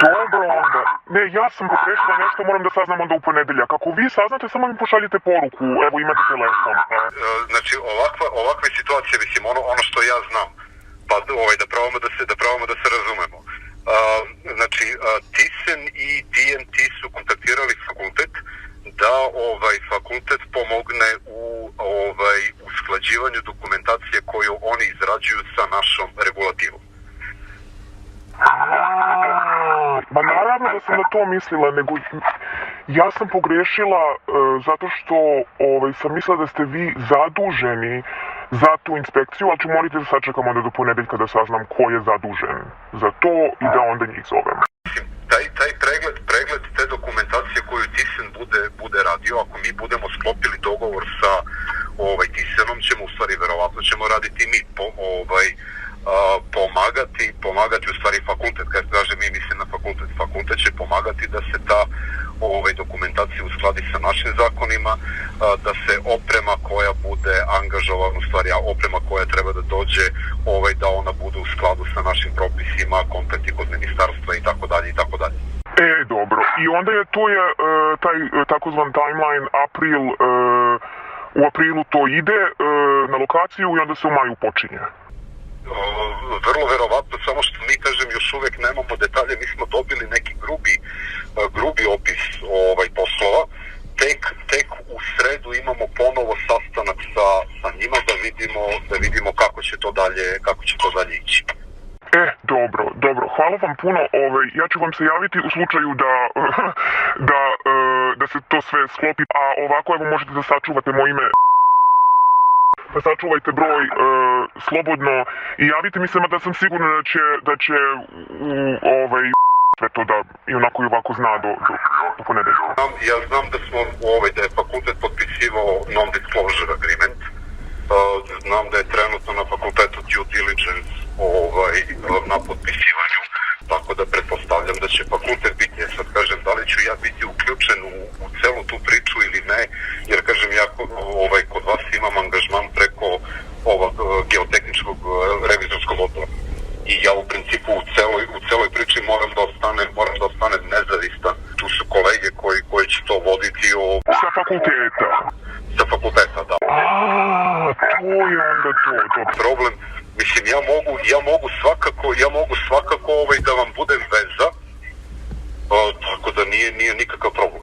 Dobro onda. Ne, ja sam pogrešila nešto, moram da saznam onda u ponedeljak. Ako vi saznate, samo mi pošaljite poruku. Evo, imate telefon. Znači, ovakve situacije, mislim, ono što ja znam, pa da probamo da se razumemo. Znači, Thyssen i DNT su kontaktirali fakultet da fakultet pomogne u usklađivanju dokumentacije koju oni izrađuju sa našom regulativom. Ma naravno da sam na to mislila, nego ja sam pogrešila zato što sam mislila da ste vi zaduženi za tu inspekciju, ali ću morati da sačekam onda do ponedeljka da saznam ko je zadužen za to i da onda njih zovem. Taj pregled te dokumentacije koju Thyssen bude radio, ako mi budemo sklopili dogovor sa Thyssenom, ćemo u stvari verovatno ćemo raditi mi pomagati u stvari fakultet, kad kaže mi mislim na fakultet će pomagati da se ta dokumentacija uskladi sa našim zakonima, da se oprema koja bude angažovana, u stvari oprema koja treba da dođe, da ona bude u skladu sa našim propisima, kontakti kod ministarstva i tako dalje i tako dalje. Dobro. I onda je tu taj takozvan timeline april, u aprilu to ide na lokaciju i onda se u maju počinje. Vrlo verovatno, samo što mi, kažem, još uvek nemamo detalje, mi smo dobili neki grubi opis poslova, tek u sredu imamo ponovo sastanak sa njima da vidimo kako će to dalje ići. Dobro, hvala vam puno, ja ću vam se javiti u slučaju da se to sve sklopi, a ovako evo možete da sačuvate moje ime. Pa sačuvajte broj slobodno i javite mi se, mada sam sigurna da će sve to da i onako i ovako zna do ponedeljka. Ja znam da je fakultet potpisivao non-disclosure agreement. Znam da je trenutno na fakultetu due diligence na potpisivanju, tako da pretpostavljam da će fakultet biti. Sad kažem, da li ću ja biti uključen u celu tu priču ili ne, jer kažem, ja kod vas imam angažman preko ovog geotehničkog revizorskog odbora. I ja u principu u celoj priči moram da ostanem nezavistan. Tu su kolege koji će to voditi Sa fakulteta? Sa fakulteta, da. To je onda to. Problem, mislim, ja mogu svakako da vam budem veza, tako da nije nikakav problem.